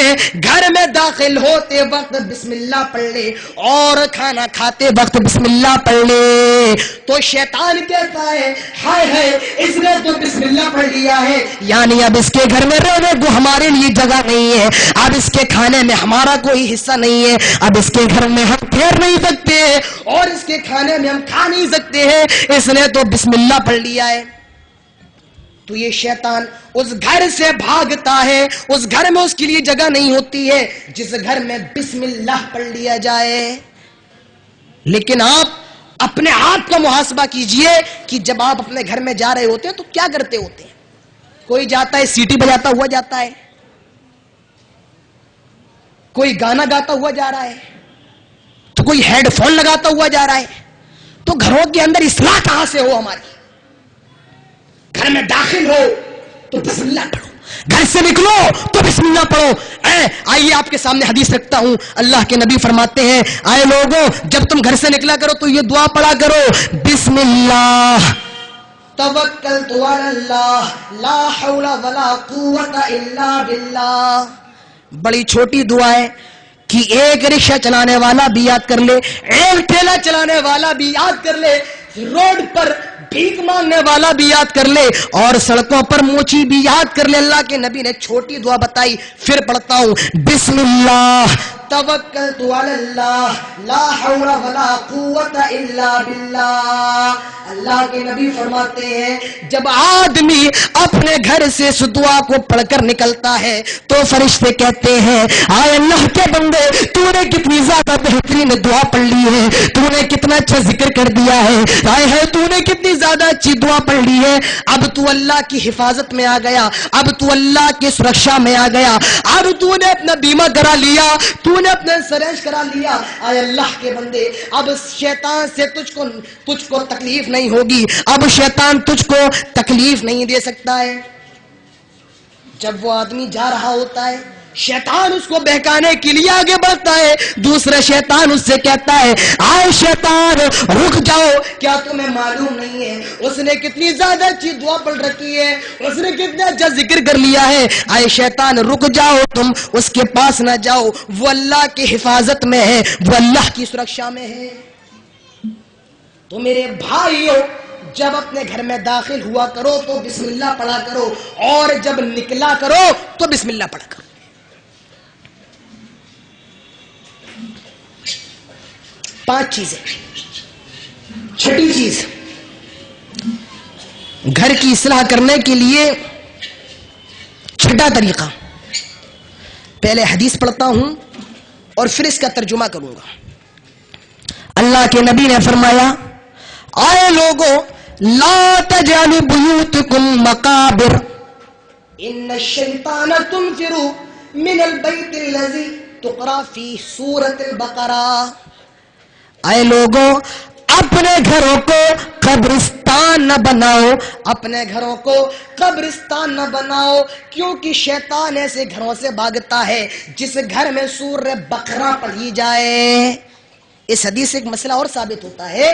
ہیں گھر میں داخل ہوتے وقت بسم اللہ پڑھ لے اور کھانا کھاتے وقت بسم اللہ پڑھ لے تو شیطان کہتا ہے ہائے ہائے اس نے تو بسم اللہ پڑھ لیا ہے، یعنی اب اس کے گھر میں رہنے کو ہمارے لیے جگہ نہیں ہے، اب اس کے کھانے میں ہمارا کوئی حصہ نہیں ہے، اب اس کے گھر میں ہم پھیر نہیں سکتے اور اس کے کھانے میں ہم کھا نہیں سکتے ہیں، اس نے تو بسم اللہ پڑھ لیا ہے۔ تو یہ شیطان اس گھر سے بھاگتا ہے، اس گھر میں اس کے لیے جگہ نہیں ہوتی ہے جس گھر میں بسم اللہ پڑھ لیا جائے۔ لیکن آپ اپنے آپ کا محاسبہ کیجئے کہ جب آپ اپنے گھر میں جا رہے ہوتے ہیں تو کیا کرتے ہوتے ہیں؟ کوئی جاتا ہے سیٹی بجاتا ہوا جاتا ہے، کوئی گانا گاتا ہوا جا رہا ہے، تو کوئی ہیڈ فون لگاتا ہوا جا رہا ہے۔ تو گھروں کے اندر اصلاح کہاں سے ہو ہماری؟ گھر میں داخل ہو تو بسم اللہ پڑھو، گھر سے نکلو تو بسم اللہ پڑھو۔ آئیے آپ کے سامنے حدیث رکھتا ہوں، اللہ کے نبی فرماتے ہیں آئے لوگوں جب تم گھر سے نکلا کرو تو یہ دعا پڑھا کرو، بسم اللہ توکلت علی اللہ لا حول ولا قوت الا باللہ۔ بڑی چھوٹی دعا ہے کہ ایک رکشہ چلانے والا بھی یاد کر لے، ایک ٹھیلا چلانے والا بھی یاد کر لے، روڈ پر بھیک مانگنے والا بھی یاد کر لے اور سڑکوں پر موچی بھی یاد کر لے۔ اللہ کے نبی نے چھوٹی دعا بتائی، پھر پڑھتا ہوں بسم اللہ توکلت علی اللہ لا حول ولا قوت الا باللہ۔ اللہ کے نبی فرماتے ہیں جب آدمی اپنے گھر سے اس دعا کو پڑھ کر نکلتا ہے تو فرشتے کہتے ہیں آئے اللہ کے بندے تو نے کتنی زیادہ بہترین دعا پڑھ لی ہے، تو نے کتنا اچھا ذکر کر دیا ہے، آئے ہے تو نے کتنی زیادہ اچھی دعا پڑھ لی ہے، اب تو اللہ کی حفاظت میں آ گیا، اب تو اللہ کی سرکشا میں آ گیا، اب تو نے اپنا بیمہ کرا لیا، تو نے اپنا انشورنس کرا لیا۔ آئے اللہ کے بندے اب شیطان سے تجھ کو تکلیف نہیں ہوگی، اب شیطان تجھ کو تکلیف نہیں دے سکتا ہے۔ جب وہ آدمی جا رہا ہوتا ہے شیطان اس کو بہکانے کے لیے آگے بڑھتا ہے، دوسرا شیطان اس سے کہتا ہے آئے شیطان رک جاؤ، کیا تمہیں معلوم نہیں ہے اس نے کتنی زیادہ اچھی دعا پڑھ رکھی ہے، اس نے کتنا اچھا ذکر کر لیا ہے، آئے شیطان رک جاؤ، تم اس کے پاس نہ جاؤ، وہ اللہ کی حفاظت میں ہے، وہ اللہ کی سرکشا میں ہے۔ تو میرے بھائیو جب اپنے گھر میں داخل ہوا کرو تو بسم اللہ پڑھا کرو اور جب نکلا کرو تو بسم اللہ پڑھا کرو۔ پانچ چیزیں۔ چھٹی چیز، گھر کی اصلاح کرنے کے لیے چھٹا طریقہ، پہلے حدیث پڑھتا ہوں اور پھر اس کا ترجمہ کروں گا۔ اللہ کے نبی نے فرمایا آئے لوگوں لا تجعلوا بیوتکم مقابر ان الشیطان تنفر من البیت الذی تقرأ فی سورۃ البقرہ۔ اے لوگوں اپنے گھروں کو قبرستان نہ بناؤ، اپنے گھروں کو قبرستان نہ بناؤ، کیونکہ شیطان ایسے گھروں سے بھاگتا ہے جس گھر میں سورہ بقرہ پڑھی جائے۔ اس حدیث سے ایک مسئلہ اور ثابت ہوتا ہے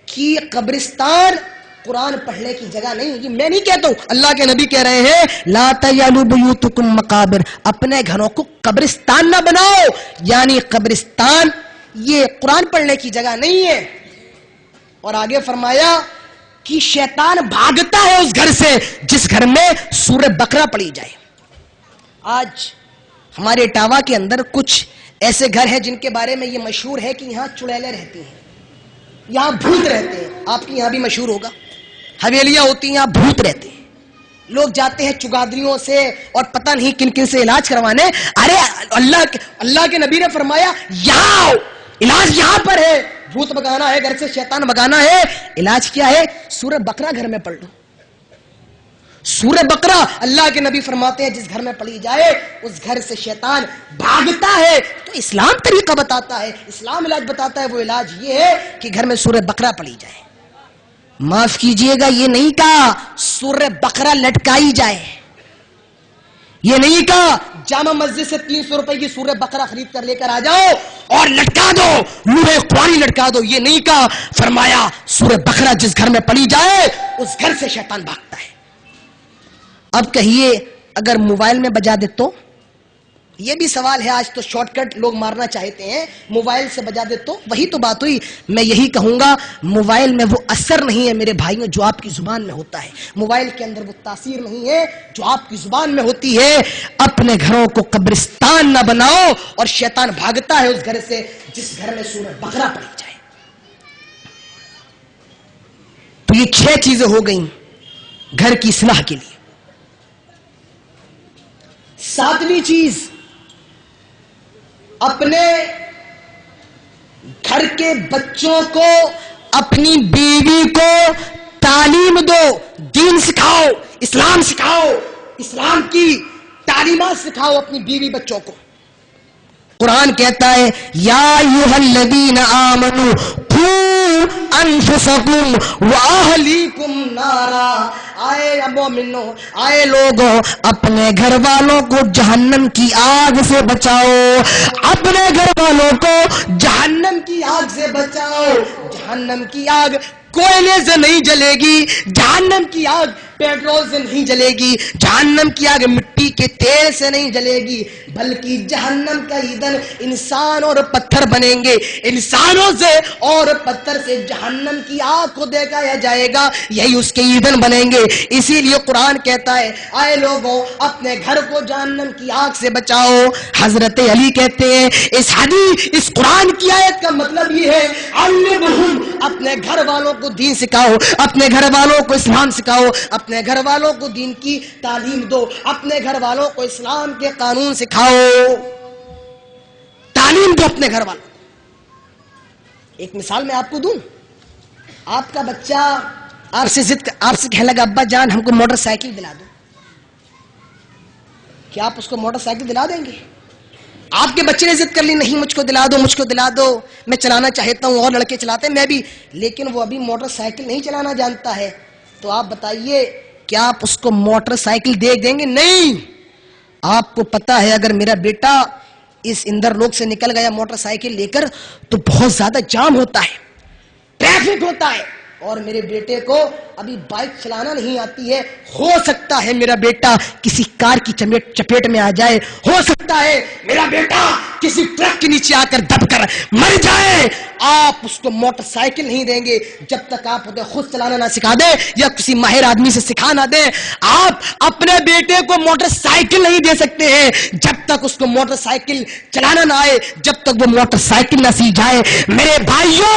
کہ قبرستان قرآن پڑھنے کی جگہ نہیں ہوگی۔ میں نہیں کہتا ہوں، اللہ کے نبی کہہ رہے ہیں لا تجعلوا بیوتکم مقابر، اپنے گھروں کو قبرستان نہ بناؤ، یعنی قبرستان یہ قرآن پڑھنے کی جگہ نہیں ہے۔ اور آگے فرمایا کہ شیطان بھاگتا ہے اس گھر سے جس گھر میں سورہ بقرہ پڑھی جائے۔ آج ہمارے اٹاوا کے اندر کچھ ایسے گھر ہیں جن کے بارے میں یہ مشہور ہے کہ یہاں چڑیلیں رہتی ہیں، یہاں بھوت رہتے ہیں۔ آپ کے یہاں بھی مشہور ہوگا، حویلیاں ہوتی ہیں، یہاں بھوت رہتے ہیں، لوگ جاتے ہیں چگادریوں سے اور پتہ نہیں کن کن سے علاج کروانے۔ ارے اللہ کے نبی نے فرمایا یہاں آؤ، علاج یہاں پر ہے، بھوت بگانا ہے، گھر سے شیطان بگانا ہے، علاج کیا ہے؟ سورہ بقرہ گھر میں پڑھ لو۔ سورہ بقرہ اللہ کے نبی فرماتے ہیں جس گھر میں پڑھی جائے اس گھر سے شیطان بھاگتا ہے۔ تو اسلام طریقہ بتاتا ہے، اسلام علاج بتاتا ہے، وہ علاج یہ ہے کہ گھر میں سورہ بقرہ پڑھی جائے۔ معاف کیجئے گا، یہ نہیں کہا سورہ بقرہ لٹکائی جائے، یہ نہیں کہا جامع مسجد سے 300 روپے کی سورہ بقرہ خرید کر لے کر آ جاؤ اور لٹکا دو، لوہے قرآن لٹکا دو، یہ نہیں کہا۔ فرمایا سورہ بقرہ جس گھر میں پڑھی جائے اس گھر سے شیطان بھاگتا ہے۔ اب کہیے اگر موبائل میں بجا دے تو یہ بھی سوال ہے، آج تو شارٹ کٹ لوگ مارنا چاہتے ہیں، موبائل سے بجا دے تو وہی تو بات ہوئی۔ میں یہی کہوں گا موبائل میں وہ اثر نہیں ہے میرے بھائیوں جو آپ کی زبان میں ہوتا ہے، موبائل کے اندر وہ تاثیر نہیں ہے جو آپ کی زبان میں ہوتی ہے۔ اپنے گھروں کو قبرستان نہ بناؤ، اور شیطان بھاگتا ہے اس گھر سے جس گھر میں سورہ بقرہ پڑھی جائے۔ تو یہ 6 چیزیں ہو گئیں گھر کی اصلاح کے لیے۔ 7ویں چیز، اپنے گھر کے بچوں کو، اپنی بیوی کو تعلیم دو، دین سکھاؤ، اسلام سکھاؤ، اسلام کی تعلیمات سکھاؤ اپنی بیوی بچوں کو۔ قرآن کہتا ہے یا ایھا الذین آمنوا قوا انفسکم واہلیکم نارا، آئے مومنو، آئے لوگوں، اپنے گھر والوں کو جہنم کی آگ سے بچاؤ، اپنے گھر والوں کو جہنم کی آگ سے بچاؤ۔ جہنم کی آگ کوئلے سے نہیں جلے گی، جہنم کی آگ پیٹرول سے نہیں جلے گی، جہنم کی آگ مٹی کے تیل سے نہیں جلے گی، بلکہ جہنم کا ایندھن انسان اور پتھر بنیں گے، انسانوں سے اور پتھر سے جہنم کی آگ کو دیکھایا جائے گا، یہی اس کے ایندھن بنیں گے۔ اسی لیے قرآن کہتا ہے آئے لوگوں اپنے گھر کو جہنم کی آگ سے بچاؤ۔ حضرت علی کہتے ہیں اس قرآن کی آیت کا مطلب یہ ہے علمہم، اپنے گھر والوں کو دین سکھاؤ، اپنے گھر والوں کو اسلام سکھاؤ، اپنے گھر والوں کو دین کی تعلیم دو، اپنے گھر والوں کو اسلام کے قانون سکھاؤ، تعلیم دو اپنے گھر والوں۔ ایک مثال میں آپ کو دوں، آپ کا بچہ آپ سے کہنے لگا ابا جان ہم کو موٹر سائیکل دلا دو، کیا آپ اس کو موٹر سائیکل دلا دیں گے؟ آپ کے بچے نے ضد کر لی نہیں مجھ کو دلا دو، مجھ کو دلا دو، میں چلانا چاہتا ہوں، اور لڑکے چلاتے ہیں میں بھی، لیکن وہ ابھی موٹر سائیکل نہیں چلانا جانتا ہے، تو آپ بتائیے کیا آپ اس کو موٹر سائیکل دے دیں گے؟ نہیں۔ آپ کو پتا ہے اگر میرا بیٹا اس اندر لوگ سے نکل گیا موٹر سائیکل لے کر تو بہت زیادہ جام ہوتا ہے، ٹریفک ہوتا ہے، اور میرے بیٹے کو ابھی بائک چلانا نہیں آتی ہے، ہو سکتا ہے میرا بیٹا کسی کار کی چپیٹ میں آ جائے، ہو سکتا ہے میرا بیٹا کسی ٹرک کے نیچے آ کر دب کر مر جائے، آپ اس کو موٹر سائیکل نہیں دیں گے جب تک آپ خود چلانا نہ سکھا دیں یا کسی ماہر آدمی سے سکھا نہ دیں۔ آپ اپنے بیٹے کو موٹر سائیکل نہیں دے سکتے ہیں جب تک اس کو موٹر سائیکل چلانا نہ آئے، جب تک وہ موٹر سائیکل نہ سیکھ جائے۔ میرے بھائیوں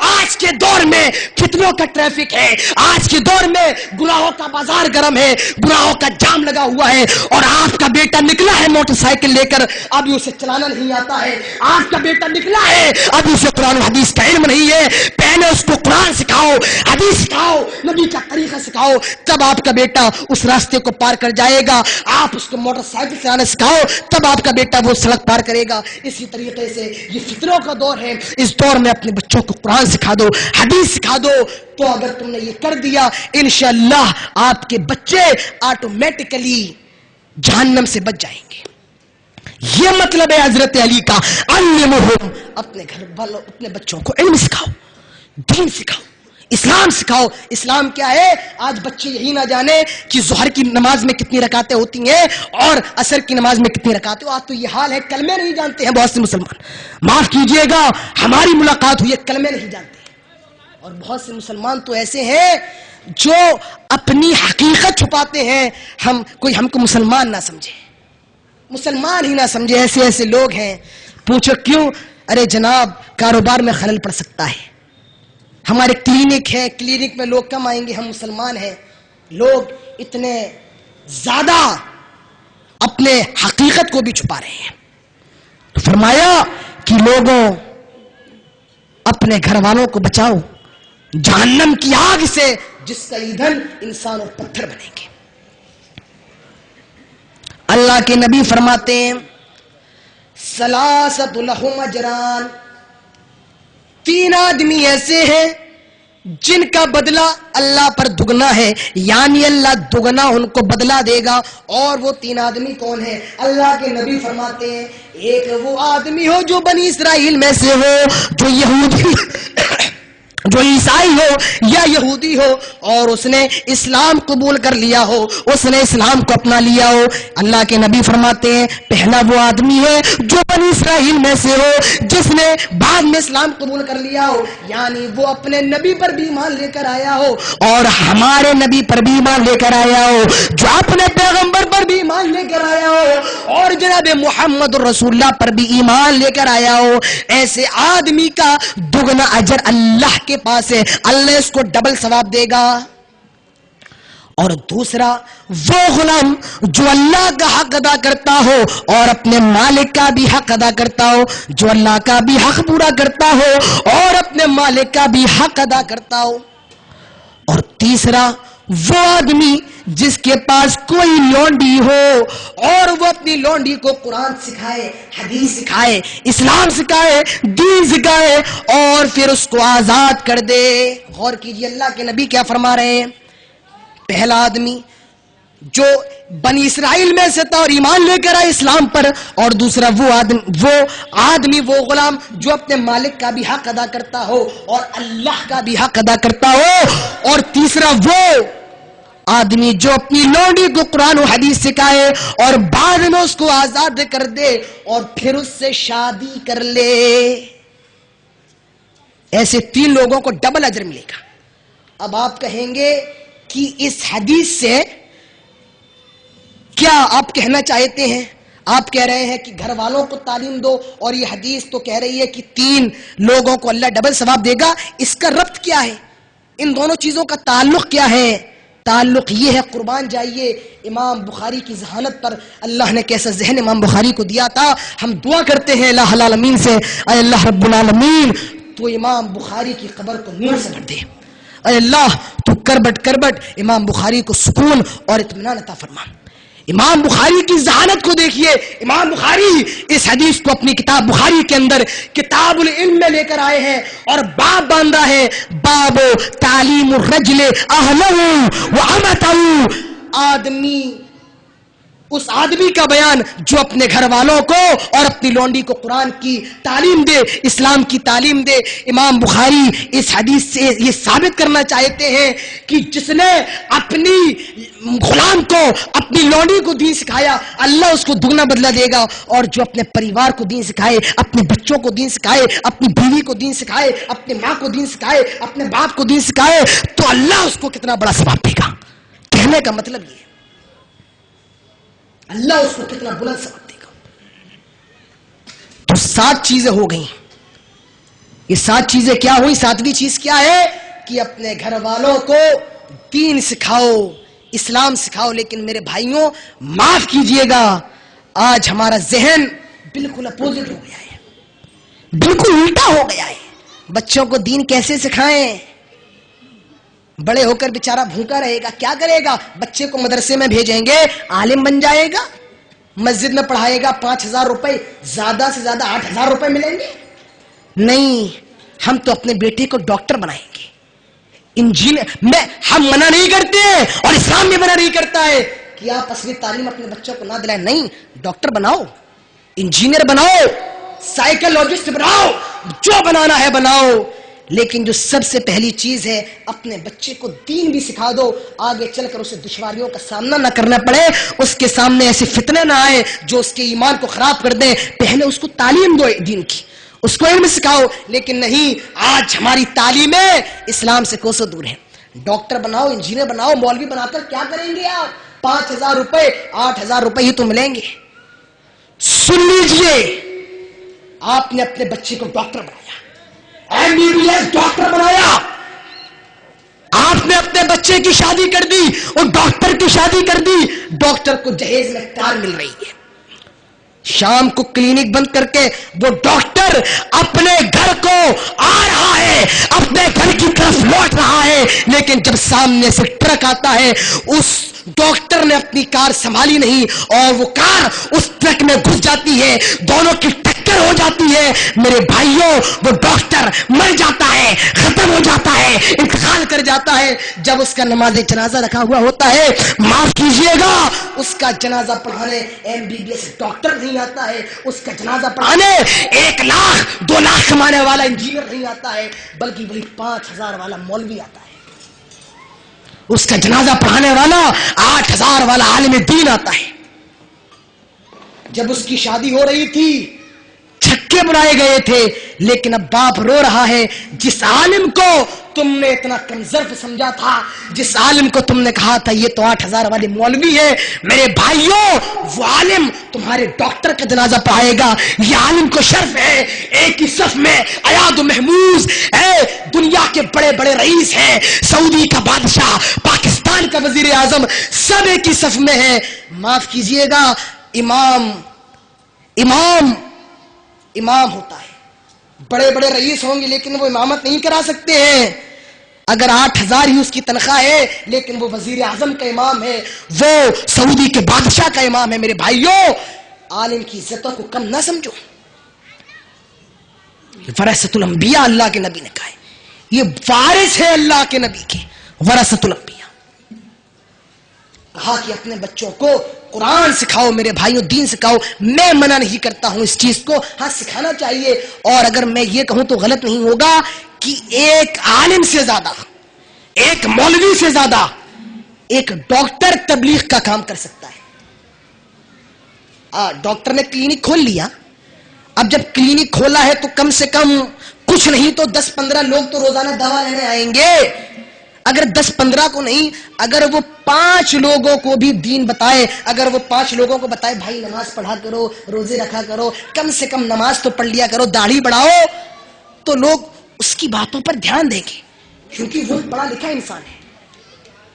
آج کے دور میں فتنوں کا ٹریفک ہے، آج کے دور میں گناہوں کا بازار گرم ہے، گناہوں کا جام لگا ہوا ہے، اور آپ کا بیٹا نکلا ہے موٹر سائیکل لے کر، ابھی اسے چلانا نہیں آتا ہے، آپ کا بیٹا نکلا ہے ابھی اسے قرآن و حدیث کا علم نہیں ہے، پہلے اس کو قرآن سکھاؤ، حدیث سکھاؤ، نبی کا طریقہ سکھاؤ، تب آپ کا بیٹا اس راستے کو پار کر جائے گا۔ آپ اس کو موٹر سائیکل چلانا سکھاؤ تب آپ کا بیٹا وہ سڑک پار کرے گا۔ اسی طریقے سے یہ فتنوں کا دور ہے، اس دور میں اپنے بچوں کو قرآن سکھا دو، حدیث سکھا دو، تو اگر تم نے یہ کر دیا انشاءاللہ آپ کے بچے آٹومیٹکلی جہنم سے بچ جائیں گے۔ یہ مطلب ہے حضرت علی کا علمہم، اپنے گھر والوں اپنے بچوں کو علم سکھاؤ، دین سکھاؤ، اسلام سکھاؤ۔ اسلام کیا ہے؟ آج بچے یہی نہ جانے کہ ظہر کی نماز میں کتنی رکعتیں ہوتی ہیں اور عصر کی نماز میں کتنی رکعتیں، آج تو یہ حال ہے کلمے نہیں جانتے ہیں بہت سے مسلمان، معاف کیجئے گا ہماری ملاقات ہوئی ہے کلمے نہیں جانتے ہیں، اور بہت سے مسلمان تو ایسے ہیں جو اپنی حقیقت چھپاتے ہیں، ہم کو مسلمان نہ سمجھے، مسلمان ہی نہ سمجھے، ایسے لوگ ہیں۔ پوچھو کیوں؟ ارے جناب کاروبار میں خلل پڑ سکتا ہے، ہمارے کلینک ہے، کلینک میں لوگ کم آئیں گے، ہم مسلمان ہیں۔ لوگ اتنے زیادہ اپنے حقیقت کو بھی چھپا رہے ہیں۔ تو فرمایا کہ لوگوں اپنے گھر والوں کو بچاؤ جہنم کی آگ سے جس کا ایندھن انسان اور پتھر بنیں گے۔ اللہ کے نبی فرماتے ہیں ثلاثۃ لہم اجران، 3 آدمی ایسے ہیں جن کا بدلہ اللہ پر دگنا ہے، یعنی اللہ دگنا ان کو بدلہ دے گا۔ اور وہ 3 آدمی کون ہیں؟ اللہ کے نبی فرماتے ہیں ایک وہ آدمی ہو جو بنی اسرائیل میں سے ہو، جو جو عیسائی ہو یا یہودی ہو اور اس نے اسلام قبول کر لیا ہو، اس نے اسلام کو اپنا لیا ہو، اللہ کے نبی فرماتے ہیں پہلا وہ آدمی ہے جو بنی اسرائیل میں سے ہو جس نے بعد میں اسلام قبول کر لیا ہو، یعنی وہ اپنے نبی پر بھی ایمان لے کر آیا ہو اور ہمارے نبی پر بھی ایمان لے کر آیا ہو، جو اپنے پیغمبر پر بھی ایمان لے کر آیا ہو اور جناب محمد رسول اللہ پر بھی ایمان لے کر آیا ہو، ایسے آدمی کا دگنا اجر اللہ کے پاس ہے، اللہ اس کو ڈبل ثواب دے گا۔ اور دوسرا وہ غلام جو اللہ کا حق ادا کرتا ہو اور اپنے مالک کا بھی حق ادا کرتا ہو، جو اللہ کا بھی حق پورا کرتا ہو اور اپنے مالک کا بھی حق ادا کرتا ہو۔ اور تیسرا وہ آدمی جس کے پاس کوئی لونڈی ہو اور وہ اپنی لونڈی کو قرآن سکھائے، حدیث سکھائے، اسلام سکھائے، دین سکھائے اور پھر اس کو آزاد کر دے۔ غور کیجئے اللہ کے نبی کیا فرما رہے ہیں، پہلا آدمی جو بنی اسرائیل میں سے تھا اور ایمان لے کر آئے اسلام پر، اور دوسرا وہ آدمی وہ غلام جو اپنے مالک کا بھی حق ادا کرتا ہو اور اللہ کا بھی حق ادا کرتا ہو، اور تیسرا وہ آدمی جو اپنی لونڈی کو قرآن و حدیث سکھائے اور بعد میں اس کو آزاد کر دے اور پھر اس سے شادی کر لے۔ ایسے تین لوگوں کو ڈبل اجر ملے گا۔ اب آپ کہیں گے کہ اس حدیث سے کیا آپ کہنا چاہتے ہیں؟ آپ کہہ رہے ہیں کہ گھر والوں کو تعلیم دو اور یہ حدیث تو کہہ رہی ہے کہ تین لوگوں کو اللہ ڈبل ثواب دے گا، اس کا ربط کیا ہے؟ ان دونوں چیزوں کا تعلق کیا ہے؟ تعلق یہ ہے، قربان جائیے امام بخاری کی ذہانت پر اللہ نے کیسا ذہن امام بخاری کو دیا تھا۔ ہم دعا کرتے ہیں الہ العالمین سے، اے اللہ رب العالمین تو امام بخاری کی قبر کو نور سے بھر دے، اے اللہ تو کربٹ امام بخاری کو سکون اور اطمینان عطا فرما۔ امام بخاری کی ذہانت کو دیکھیے، امام بخاری اس حدیث کو اپنی کتاب بخاری کے اندر کتاب العلم میں لے کر آئے ہیں اور باب باندھا ہے، باب تعلیم الرجل اہلہ وامتہ، اس آدمی کا بیان جو اپنے گھر والوں کو اور اپنی لونڈی کو قرآن کی تعلیم دے، اسلام کی تعلیم دے۔ امام بخاری اس حدیث سے یہ ثابت کرنا چاہتے ہیں کہ جس نے اپنی غلام کو، اپنی لونڈی کو دین سکھایا، اللہ اس کو دگنا بدلہ دے گا، اور جو اپنے پریوار کو دین سکھائے، اپنے بچوں کو دین سکھائے، اپنی بیوی کو دین سکھائے، اپنے ماں کو دین سکھائے، اپنے باپ کو دین سکھائے، تو اللہ اس کو کتنا بڑا ثواب دے گا۔ کہنے کا مطلب یہ، اللہ اس کو کتنا بلند ثواب دے گا۔ تو 7 چیزیں ہو گئیں۔ یہ 7 چیزیں کیا ہوئی؟ 7ویں چیز کیا ہے کہ اپنے گھر والوں کو دین سکھاؤ، اسلام سکھاؤ۔ لیکن میرے بھائیوں معاف کیجئے گا، آج ہمارا ذہن بالکل اپوزٹ ہو گیا ہے، بالکل الٹا ہو گیا ہے۔ بچوں کو دین کیسے سکھائیں؟ بڑے ہو کر بیچارہ بھوکا رہے گا، کیا کرے گا؟ بچے کو مدرسے میں بھیجیں گے، عالم بن جائے گا، مسجد میں پڑھائے گا، 5,000 روپے، زیادہ سے زیادہ 8,000 روپے ملیں گے؟ نہیں، ہم تو اپنے بیٹے کو ڈاکٹر بنائیں گے، انجینئر۔ ہم منع نہیں کرتے ہیں اور اسلام بھی منع نہیں کرتا ہے کہ آپ اصلی تعلیم اپنے بچوں کو نہ دلائیں، نہیں، ڈاکٹر بناؤ، انجینئر بناؤ، سائیکولوجسٹ بناؤ، جو بنانا ہے بناؤ، لیکن جو سب سے پہلی چیز ہے اپنے بچے کو دین بھی سکھا دو، آگے چل کر اسے دشواریوں کا سامنا نہ کرنا پڑے، اس کے سامنے ایسے فتنے نہ آئے جو اس کے ایمان کو خراب کر دیں۔ پہلے اس کو تعلیم دو دین کی، اس کو علم سکھاؤ، لیکن نہیں، آج ہماری تعلیمیں اسلام سے کوسوں دور ہیں۔ ڈاکٹر بناؤ، انجینئر بناؤ، مولوی بنا کر کیا کریں گے آپ؟ 5,000 روپے، 8,000 روپے ہی تو ملیں گے۔ سن لیجئے، آپ نے اپنے بچے کو ڈاکٹر بنایا، MBBS ڈاکٹر بنایا، آپ نے اپنے بچے کی شادی کر دی اور ڈاکٹر کی شادی کر دی، ڈاکٹر کو جہیز میں کار مل رہی ہے، شام کو کلینک بند کر کے وہ ڈاکٹر اپنے گھر کو آ رہا ہے، اپنے گھر کی طرف لوٹ رہا ہے، لیکن جب سامنے سے ٹرک آتا ہے، اس ڈاکٹر نے اپنی کار سنبھالی نہیں اور وہ کار اس ٹرک میں گھس جاتی ہے، دونوں کی ٹکر ڈاکٹر ہو جاتی ہے میرے بھائیوں، وہ ڈاکٹر مر جاتا ہے، ختم ہو جاتا ہے، انتقال کر جاتا ہے، جب اس کا نماز جنازہ رکھا ہوا ہوتا ہے، معاف کیجئے گا، اس کا جنازہ پڑھانے MBBS ڈاکٹر نہیں آتا ہے، اس کا جنازہ پڑھانے 1 لاکھ 2 لاکھ کمانے والا انجینئر نہیں آتا ہے، بلکہ وہی 5000 والا مولوی آتا ہے، اس کا جنازہ پڑھانے والا 8000 والا عالم دین آتا ہے۔ جب اس کی شادی ہو رہی تھی چھکے بنائے گئے تھے، لیکن اب باپ رو رہا ہے، جس عالم کو تم نے اتنا کمزرف سمجھا تھا، جس عالم کو تم نے کہا تھا یہ تو 8000 والے مولوی ہے، میرے بھائیوں وہ عالم تمہارے ڈاکٹر کا جنازہ پڑھائے گا، یہ عالم کو شرف ہے۔ ایک ہی صف میں ایاد و محمود دنیا کے بڑے بڑے رئیس ہیں، سعودی کا بادشاہ، پاکستان کا وزیر اعظم، سب ایک ہی صف میں ہیں۔ معاف کیجئے گا، امام ہوتا ہے، بڑے بڑے رئیس ہوں گے لیکن وہ امامت نہیں کرا سکتے ہیں۔ اگر 8000 ہی اس کی تنخواہ ہے لیکن وہ وزیر اعظم کا امام ہے، وہ سعودی کے بادشاہ کا امام ہے۔ میرے بھائیوں، عالم کی عزتوں کو کم نہ سمجھو، ورثۃ الانبیاء اللہ کے نبی نے کہا ہے، یہ وارث ہے اللہ کے نبی کے، ورثۃ الانبیاء۔ کہا کہ اپنے بچوں کو قرآن سکھاؤ، میرے بھائیوں دین سکھاؤ۔ میں منع نہیں کرتا ہوں اس چیز کو، ہاں سکھانا چاہیے، اور اگر میں یہ کہوں تو غلط نہیں ہوگا کہ ایک عالم سے زیادہ، ایک مولوی سے زیادہ ایک ڈاکٹر تبلیغ کا کام کر سکتا ہے۔ ڈاکٹر نے کلینک کھول لیا، اب جب کلینک کھولا ہے تو کم سے کم کچھ نہیں تو 10-15 لوگ تو روزانہ دوا لینے آئیں گے۔ اگر 10-15 کو نہیں، اگر وہ 5 لوگوں کو بھی دین بتائے، اگر وہ 5 لوگوں کو بتائے بھائی نماز پڑھا کرو، روزے رکھا کرو، کم سے کم نماز تو پڑھ لیا کرو، داڑھی بڑھاؤ، تو لوگ اس کی باتوں پر دھیان دیں گے، کیونکہ وہ پڑھا لکھا انسان ہے،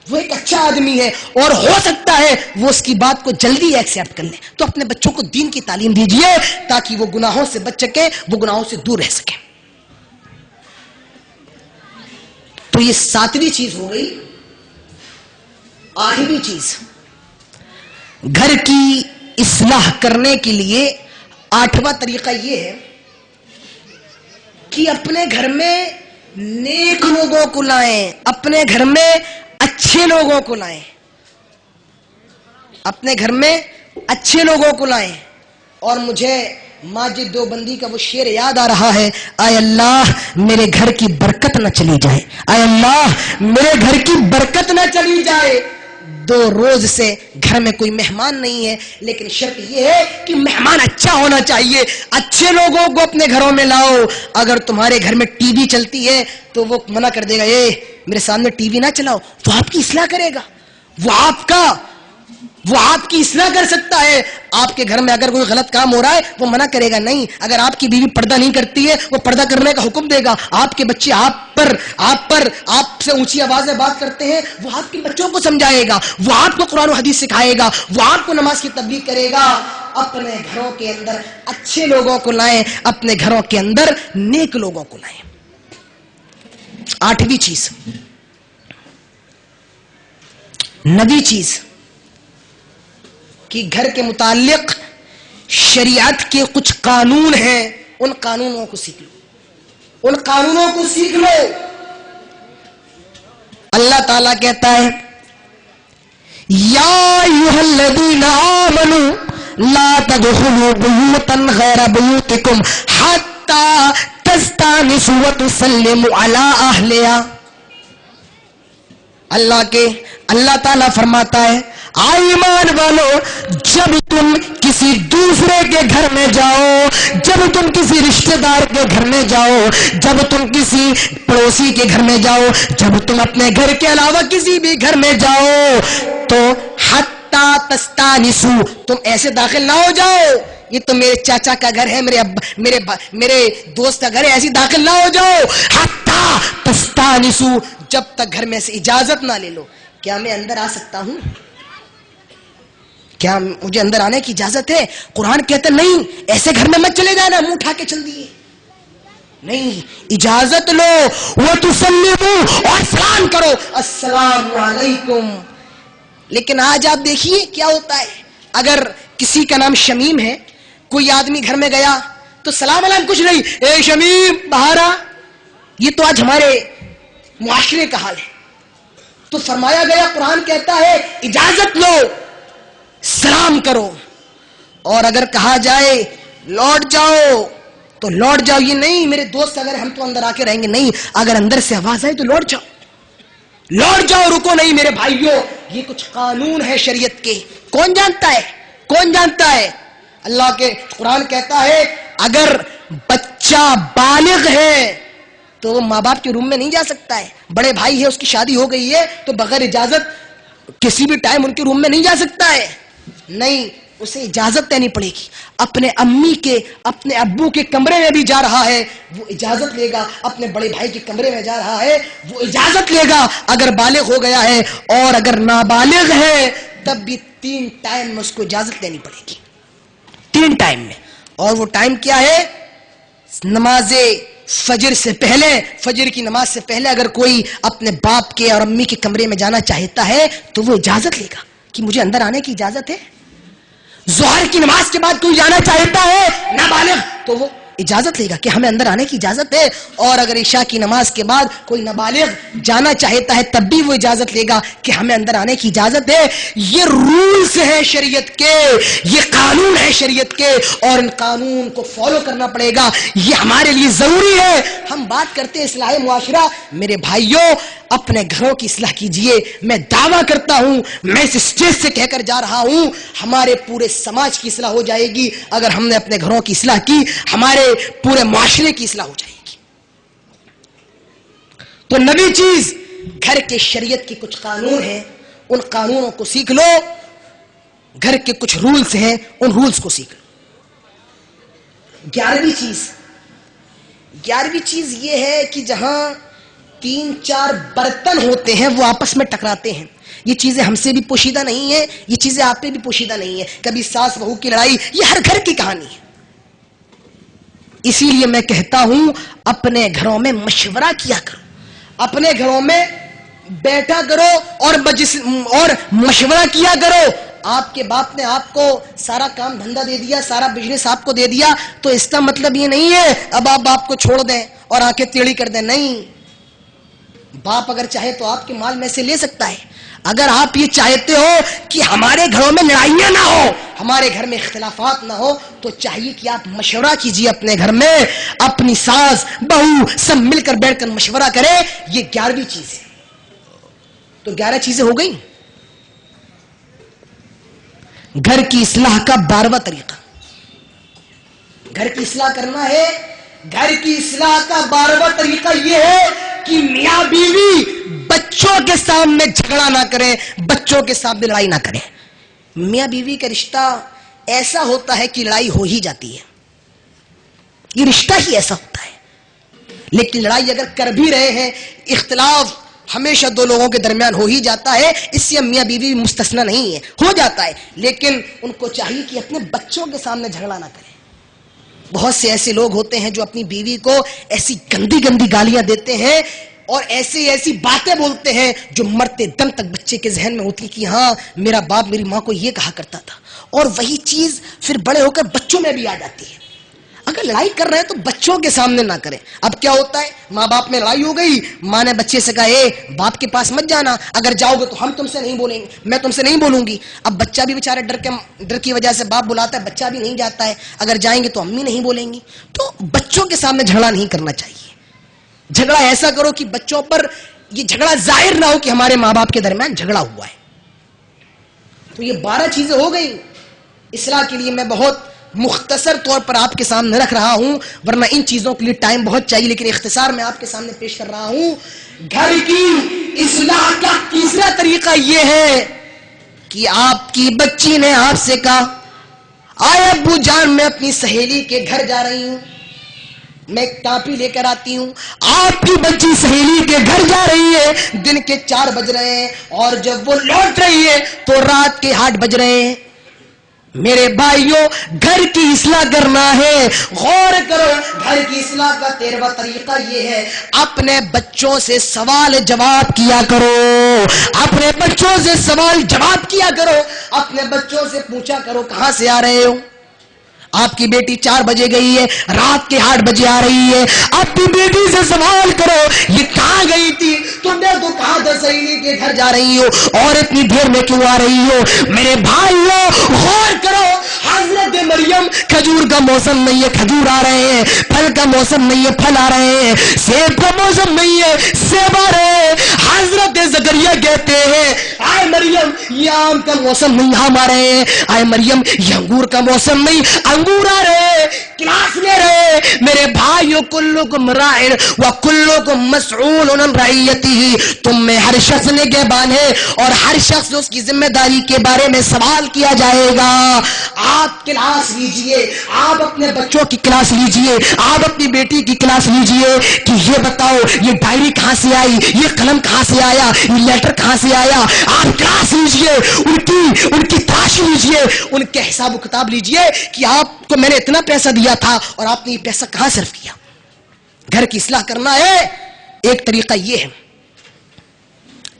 وہ ایک اچھا آدمی ہے، اور ہو سکتا ہے وہ اس کی بات کو جلدی ایکسیپٹ کر لیں۔ تو اپنے بچوں کو دین کی تعلیم دیجیے تاکہ وہ گناہوں سے بچ سکے، وہ گناہوں سے دور رہ سکے۔ تو یہ 7ویں چیز ہو گئی۔ 8ویں چیز، گھر کی اصلاح کرنے کے لیے 8واں طریقہ یہ ہے کہ اپنے گھر میں نیک لوگوں کو لائیں، اپنے گھر میں اچھے لوگوں کو لائیں، اپنے گھر میں اچھے لوگوں کو لائیں۔ اور مجھے ماجد دیوبندی کا وہ شعر یاد آ رہا ہے، اے اللہ میرے گھر کی برکت نہ چلی جائے، اے اللہ میرے گھر کی برکت نہ چلی جائے۔ 2 روز سے گھر میں کوئی مہمان نہیں ہے، لیکن شرط یہ ہے کہ مہمان اچھا ہونا چاہیے، اچھے لوگوں کو اپنے گھروں میں لاؤ۔ اگر تمہارے گھر میں ٹی وی چلتی ہے تو وہ منع کر دے گا، میرے سامنے ٹی وی نہ چلاؤ، وہ آپ کی اصلاح کرے گا، وہ آپ کی اصلاح کر سکتا ہے۔ آپ کے گھر میں اگر کوئی غلط کام ہو رہا ہے وہ منع کرے گا نہیں۔ اگر آپ کی بیوی پردہ نہیں کرتی ہے وہ پردہ کرنے کا حکم دے گا۔ آپ کے بچے آپ سے اونچی آواز میں بات کرتے ہیں، وہ آپ کے بچوں کو سمجھائے گا، وہ آپ کو قرآن و حدیث سکھائے گا، وہ آپ کو نماز کی تبلیغ کرے گا۔ اپنے گھروں کے اندر اچھے لوگوں کو لائیں، اپنے گھروں کے اندر نیک لوگوں کو لائیں۔ 8ویں چیز، 9ویں چیز کہ گھر کے متعلق شریعت کے کچھ قانون ہیں، ان قانونوں کو سیکھ لو، ان قانونوں کو سیکھ لو۔ اللہ تعالیٰ کہتا ہے، یا ایھا الذین آمنوا لا تدخلوا بیوتا غیر بیوتکم حتی تستأنسوا وتسلموا علی اہلہا۔ اللہ تعالیٰ فرماتا ہے، ایمان والو، جب تم کسی دوسرے کے گھر میں جاؤ، جب تم کسی رشتہ دار کے گھر میں جاؤ، جب تم کسی پڑوسی کے گھر میں جاؤ، جب تم اپنے گھر کے علاوہ کسی بھی گھر میں جاؤ تو حتی تستانسوا، تم ایسے داخل نہ ہو جاؤ یہ تو میرے چاچا کا گھر ہے، میرے دوست کا گھر ہے، ایسی داخل نہ ہو جاؤ۔ حتی تستانسوا، جب تک گھر میں سے اجازت نہ لے لو۔ کیا میں اندر آ سکتا ہوں؟ کیا مجھے اندر آنے کی اجازت ہے؟ قرآن کہتا نہیں ایسے گھر میں مت چلے جانا منہ اٹھا کے چل دیے، نہیں، اجازت لو، وتسلموا، اور سلام کرو، السلام علیکم۔ لیکن آج آپ دیکھیے کیا ہوتا ہے، اگر کسی کا نام شمیم ہے، کوئی آدمی گھر میں گیا تو سلام علیکم کچھ نہیں، اے شمیم باہر آ. یہ تو آج ہمارے معاشرے کا حال ہے. تو فرمایا گیا، قرآن کہتا ہے اجازت لو، سلام کرو، اور اگر کہا جائے لوٹ جاؤ تو لوٹ جاؤ. یہ نہیں میرے دوست اگر ہم تو اندر آ کے رہیں گے، نہیں، اگر اندر سے آواز آئے تو لوٹ جاؤ، لوٹ جاؤ، رکو نہیں. میرے بھائیوں، یہ کچھ قانون ہے شریعت کے. کون جانتا ہے؟ کون جانتا ہے؟ اللہ کے قرآن کہتا ہے اگر بچہ بالغ ہے تو وہ ماں باپ کے روم میں نہیں جا سکتا ہے. بڑے بھائی ہے، اس کی شادی ہو گئی ہے تو بغیر اجازت کسی بھی ٹائم ان کے روم میں نہیں جا سکتا ہے. نہیں، اسے اجازت دینی پڑے گی. اپنے امی کے، اپنے ابو کے کمرے میں بھی جا رہا ہے وہ اجازت لے گا. اپنے بڑے بھائی کے کمرے میں جا رہا ہے وہ اجازت لے گا اگر بالغ ہو گیا ہے. اور اگر نابالغ ہے تب بھی 3 ٹائم میں اس کو اجازت دینی پڑے گی، 3 ٹائم میں. اور وہ ٹائم کیا ہے؟ نماز فجر سے پہلے، فجر کی نماز سے پہلے اگر کوئی اپنے باپ کے اور امی کے کمرے میں جانا چاہتا ہے تو وہ اجازت لے گا کہ مجھے اندر آنے کی اجازت ہے. ظہر کی نماز کے بعد کوئی جانا چاہتا ہے نابالغ تو وہ اجازت لے گا کہ ہمیں اندر آنے کی اجازت ہے. اور اگر عشاء کی نماز کے بعد کوئی نابالغ جانا چاہتا ہے تب بھی وہ اجازت لے گا کہ ہمیں اندر آنے کی اجازت ہے. یہ رولز ہیں شریعت کے، یہ قانون ہے شریعت کے، اور ان قانون کو فالو کرنا پڑے گا. یہ ہمارے لیے ضروری ہے. ہم بات کرتے ہیں اصلاح معاشرہ. میرے بھائیوں، اپنے گھروں کی اصلاح کیجئے. میں دعویٰ کرتا ہوں، میں اس اسٹیج سے کہہ کر جا رہا ہوں، ہمارے پورے سماج کی اصلاح ہو جائے گی. اگر ہم نے اپنے گھروں کی اصلاح کی، ہمارے پورے معاشرے کی اصلاح ہو جائے گی. تو نبی چیز گھر کے شریعت کے کچھ قانون ہیں، ان قانونوں کو سیکھ لو. گھر کے کچھ رولز ہیں، ان رولز کو سیکھ لو. 11ویں چیز یہ ہے کہ جہاں 3-4 برتن ہوتے ہیں وہ آپس میں ٹکراتے ہیں. یہ چیزیں ہم سے بھی پوشیدہ نہیں ہیں، یہ چیزیں آپ پہ بھی پوشیدہ نہیں ہیں. کبھی ساس بہو کی لڑائی، یہ ہر گھر کی کہانی ہے. اسی لیے میں کہتا ہوں اپنے گھروں میں مشورہ کیا کرو، اپنے گھروں میں بیٹھا کرو اور مشورہ کیا کرو. آپ کے باپ نے آپ کو سارا کام دھندا دے دیا، سارا بزنس آپ کو دے دیا، تو اس کا مطلب یہ نہیں ہے اب آپ باپ کو چھوڑ دیں اور آنکھیں ٹیڑھی کر دیں. نہیں، باپ اگر چاہے تو آپ کے مال میں سے لے سکتا ہے. اگر آپ یہ چاہتے ہو کہ ہمارے گھروں میں لڑائیاں نہ ہو، ہمارے گھر میں اختلافات نہ ہو، تو چاہیے کہ آپ مشورہ کیجیے اپنے گھر میں. اپنی ساس بہو سب مل کر بیٹھ کر مشورہ کرے. یہ 11ویں چیز ہے. تو 11 چیزیں ہو گئی. گھر کی اصلاح کا 12واں طریقہ، گھر کی اصلاح کرنا ہے. گھر کی اصلاح کا 12واں طریقہ یہ ہے کہ میاں بیوی بچوں کے سامنے جھگڑا نہ کریں، بچوں کے سامنے لڑائی نہ کریں. میاں بیوی کا رشتہ ایسا ہوتا ہے کہ لڑائی ہو ہی جاتی ہے، یہ رشتہ ہی ایسا ہوتا ہے. لیکن لڑائی اگر کر بھی رہے ہیں، اختلاف ہمیشہ 2 لوگوں کے درمیان ہو ہی جاتا ہے. اس سے میاں بیوی بھی مستثنا نہیں ہے، ہو جاتا ہے. لیکن ان کو چاہیے کہ اپنے بچوں کے سامنے جھگڑا نہ کریں. بہت سے ایسے لوگ ہوتے ہیں جو اپنی بیوی کو ایسی گندی گندی گالیاں دیتے ہیں اور ایسی باتیں بولتے ہیں جو مرتے دم تک بچے کے ذہن میں ہوتی کہ ہاں میرا باپ میری ماں کو یہ کہا کرتا تھا. اور وہی چیز پھر بڑے ہو کر بچوں میں بھی آ جاتی ہے. اگر لڑائی کر رہے ہیں تو بچوں کے سامنے نہ کریں. اب کیا ہوتا ہے، ماں باپ میں لڑائی ہو گئی، ماں نے بچے سے کہا اے باپ کے پاس مت جانا، اگر جاؤ گے تو ہم تم سے نہیں بولیں گے، میں تم سے نہیں بولوں گی. اب بچہ بھی بیچارہ ڈر کی وجہ سے باپ بلاتا ہے، بچہ بھی نہیں جاتا ہے. اگر جائیں گے تو امی نہیں بولیں گی. تو بچوں کے سامنے جھگڑا نہیں کرنا چاہیے. جھگڑا ایسا کرو کہ بچوں پر یہ جھگڑا ظاہر نہ ہو کہ ہمارے ماں باپ کے درمیان جھگڑا ہوا ہے. تو یہ 12 چیزیں ہو گئی. اصلاح کے لیے میں بہت مختصر طور پر آپ کے سامنے رکھ رہا ہوں، ورنہ ان چیزوں کے لیے ٹائم بہت چاہیے، لیکن اختصار میں آپ کے سامنے پیش کر رہا ہوں. گھر کی اصلاح کا تیسرا طریقہ یہ ہے کہ آپ کی بچی نے آپ سے کہا آئے ابو جان میں اپنی سہیلی کے گھر جا رہی ہوں، میں ایک ٹاپی لے کر آتی ہوں. آپ کی بچی سہیلی کے گھر جا رہی ہے، دن کے 4 بج رہے ہیں اور جب وہ لوٹ رہی ہے تو رات کے 8 بج رہے ہیں. میرے بھائیوں، گھر کی اصلاح کرنا ہے. غور کرو، گھر کی اصلاح کا 13واں طریقہ یہ ہے، اپنے بچوں سے سوال جواب کیا کرو. اپنے بچوں سے سوال جواب کیا کرو. اپنے بچوں سے پوچھا کرو کہاں سے آ رہے ہو، آپ کی بیٹی 4 بجے گئی ہے, رات کے 8 بجے آ رہی ہے. اپنی بیٹی سے سوال کرو یہ کہاں گئی تھی, تم نے تو کہا تھا سہیلی کے گھر جا رہی ہو, اور اتنی دیر میں کیوں آ رہی ہو؟ میرے بھائیو غور کرو, حضرت مریم کھجور کا موسم نہیں ہے, کھجور آ رہے ہیں. پھل کا موسم نہیں ہے, پھل آ رہے ہیں. سیب کا موسم نہیں ہے, سیب آ رہے ہیں. حضرت زکریا کہتے ہیں آئے مریم یہ آم کا موسم نہیں, آم آ رہے ہیں. آئے مریم یہ انگور کا موسم نہیں, انگور آ رہے ہیں. کلاس لے رہے. میرے بھائیو کلکم راعٍ وکلکم مسئول عن رعیتہ, تم میں ہر شخص نگہبان ہے اور ہر شخص اس کی ذمہ داری کے بارے میں سوال کیا جائے گا. آپ کلاس لیجئے, آپ اپنے بچوں کی کلاس لیجئے, آپ اپنی بیٹی کی کلاس لیجئے کہ یہ بتاؤ یہ ڈائری کہاں سے آئی, یہ قلم کہاں سے آیا, یہ لیٹر کہاں سے آیا. آپ کلاس لیجئے, ان کی تراشی لیجئے, ان کے حساب و کتاب لیجئے کہ آپ کو میں نے اتنا پیسہ دیا تھا اور آپ نے یہ پیسہ کہاں صرف کیا. گھر کی اصلاح کرنا ہے, ایک طریقہ یہ ہے,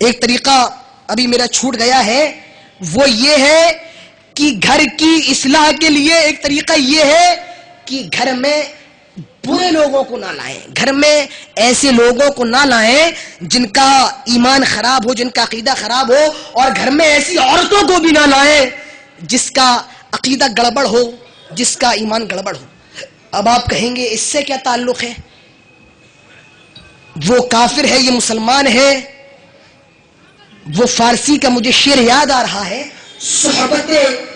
ایک طریقہ ابھی میرا چھوٹ گیا ہے, وہ یہ ہے کہ گھر کی اصلاح کے لیے ایک طریقہ یہ ہے کہ گھر میں برے لوگوں کو نہ لائیں, گھر میں ایسے لوگوں کو نہ لائیں جن کا ایمان خراب ہو, جن کا عقیدہ خراب ہو, اور گھر میں ایسی عورتوں کو بھی نہ لائیں جس کا عقیدہ گڑبڑ ہو, جس کا ایمان گڑبڑ ہو. اب آپ کہیں گے اس سے کیا تعلق ہے, وہ کافر ہے یہ مسلمان ہے. وہ فارسی کا مجھے شعر یاد آ رہا ہے, صحبت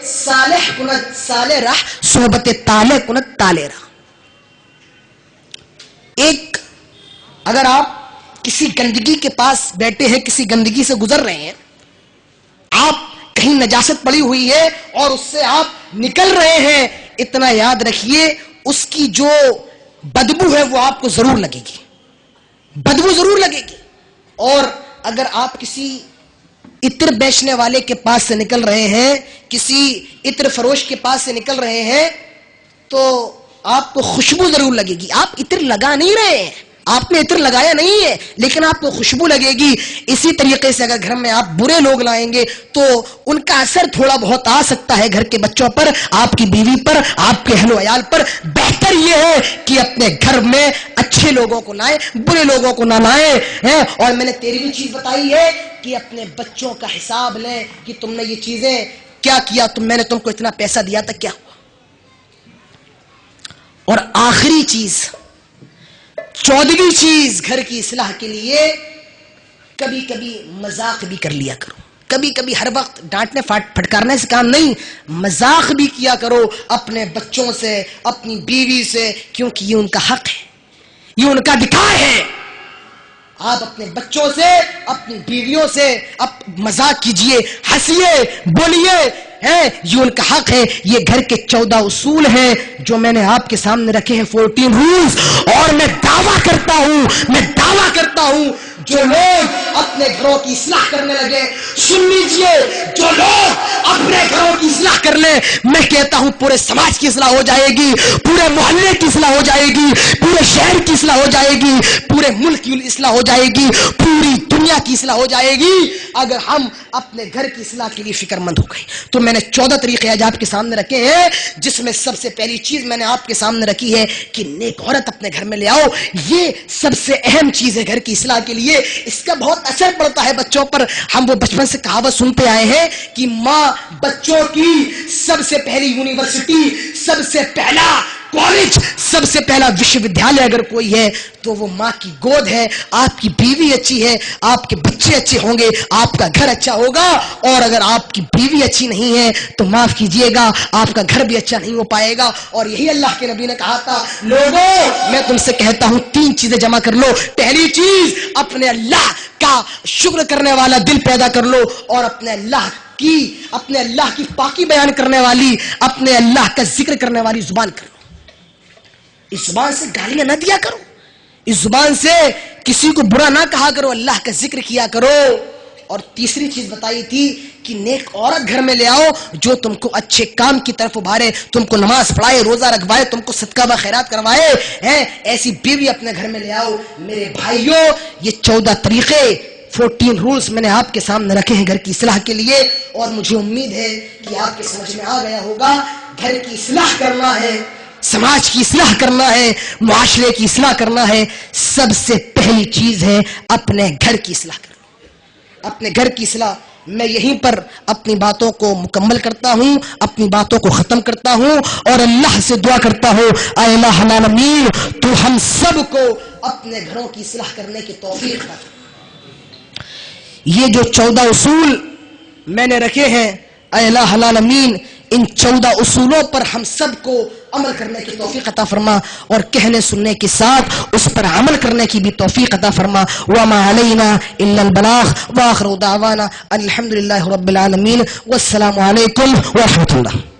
صالح کنت صالح راہ, صحبت طالح کنت طالح راہ. ایک اگر آپ کسی گندگی کے پاس بیٹھے ہیں, کسی گندگی سے گزر رہے ہیں, آپ کہیں نجاست پڑی ہوئی ہے اور اس سے آپ نکل رہے ہیں, اتنا یاد رکھیے اس کی جو بدبو ہے وہ آپ کو ضرور لگے گی, بدبو ضرور لگے گی. اور اگر آپ کسی عطر بیچنے والے کے پاس سے نکل رہے ہیں, کسی عطر فروش کے پاس سے نکل رہے ہیں, تو آپ کو خوشبو ضرور لگے گی. آپ عطر لگا نہیں رہے ہیں, آپ نے عطر لگایا نہیں ہے, لیکن آپ کو خوشبو لگے گی. اسی طریقے سے اگر گھر میں آپ برے لوگ لائیں گے تو ان کا اثر تھوڑا بہت آ سکتا ہے گھر کے بچوں پر, آپ کی بیوی پر, آپ کے اہل و عیال پر. بہتر یہ ہے کہ اپنے گھر میں اچھے لوگوں کو لائیں, برے لوگوں کو نہ لائیں. اور میں نے تیرہویں چیز بتائی ہے کہ اپنے بچوں کا حساب لیں کہ تم نے یہ چیزیں کیا کیا, میں نے تم کو اتنا پیسہ دیا تھا کیا ہوا. اور آخری چیز, 14ویں چیز گھر کی اصلاح کے لیے, کبھی کبھی مذاق بھی کر لیا کرو. کبھی کبھی ہر وقت ڈانٹنے پھٹکارنے سے کام نہیں, مذاق بھی کیا کرو اپنے بچوں سے, اپنی بیوی سے, کیونکہ یہ ان کا حق ہے, یہ ان کا ادھیکار ہے. آپ اپنے بچوں سے, اپنی بیویوں سے مذاق کیجئے, ہنسیے, بولیے, یہ ان کا حق ہے. یہ گھر کے 14 اصول ہیں جو میں نے آپ کے سامنے رکھے ہیں, 14 رولز. اور میں دعویٰ کرتا ہوں جو لوگ اپنے گھروں کی اصلاح کرنے لگے, سن لیجئے, جو لوگ اپنے گھروں کی اصلاح کر لیں, میں کہتا ہوں پورے سماج کی اصلاح ہو جائے گی, پورے محلے کی اصلاح ہو جائے گی, پورے شہر کی اصلاح ہو جائے گی, پورے ملک کی اصلاح ہو جائے گی, پوری دنیا کی اصلاح ہو جائے گی اگر ہم اپنے گھر کی اصلاح کے لیے فکر مند ہو گئے. تو میں نے 14 طریقے آج آپ کے سامنے رکھے ہیں, جس میں سب سے پہلی چیز میں نے آپ کے سامنے رکھی ہے کہ نیک عورت اپنے گھر میں لے آؤ. یہ سب سے اہم چیز ہے گھر کی اصلاح کے لیے. اس کا بہت اثر پڑتا ہے بچوں پر. ہم وہ بچپن سے کہاوت سنتے آئے ہیں کہ ماں بچوں کی سب سے پہلی یونیورسٹی, سب سے پہلا کالج, سب سے پہلا وشو ودیالیہ اگر کوئی ہے تو وہ ماں کی گود ہے. آپ کی بیوی اچھی ہے, آپ کے بچے اچھے ہوں گے, آپ کا گھر اچھا ہوگا. اور اگر آپ کی بیوی اچھی نہیں ہے تو معاف کیجئے گا, آپ کا گھر بھی اچھا نہیں ہو پائے گا. اور یہی اللہ کے نبی نے کہا تھا, لوگوں میں تم سے کہتا ہوں 3 چیزیں جمع کر لو. پہلی چیز, اپنے اللہ کا شکر کرنے والا دل پیدا کر لو, اور اپنے اللہ کی پاکی بیان کرنے والی, اپنے اللہ کا ذکر کرنے والی زبان کر لو. اس زبان سے گالیاں نہ دیا کرو, اس زبان سے کسی کو برا نہ کہا کرو, اللہ کا ذکر کیا کرو. اور تیسری چیز بتائی تھی کہ نیک عورت گھر میں لے آؤ جو تم کو اچھے کام کی طرف ابھارے, تم کو نماز پڑھائے, روزہ رکھوائے, تم کو صدقہ و خیرات کروائے. ایسی بیوی اپنے گھر میں لے آؤ. میرے بھائیوں, یہ 14 طریقے, 14 رولز میں نے آپ کے سامنے رکھے ہیں گھر کی اصلاح کے لیے, اور مجھے امید ہے کہ آپ کے سمجھ میں آ گیا ہوگا. گھر کی اصلاح کرنا ہے، سماج کی اصلاح کرنا ہے، معاشرے کی اصلاح کرنا ہے، سب سے پہلی چیز ہے اپنے گھر کی اصلاح کرنا۔ اپنے گھر کی اصلاح، میں یہیں پر اپنی باتوں کو مکمل کرتا ہوں، اپنی باتوں کو ختم کرتا ہوں اور اللہ سے دعا کرتا ہوں اے الہ العالمین تو ہم سب کو اپنے گھروں کی اصلاح کرنے کی توفیق عطا فرما۔ یہ جو 14 اصول میں نے رکھے ہیں اے الہ العالمین، ان 14 اصولوں پر ہم سب کو عمل کرنے کی توفیق عطا فرما اور کہنے سننے کے ساتھ اس پر عمل کرنے کی بھی توفیق عطا فرما۔ وما علینا الا البلاغ وآخر دعوانا الحمدللہ رب العالمین والسلام علیکم ورحمۃ اللہ۔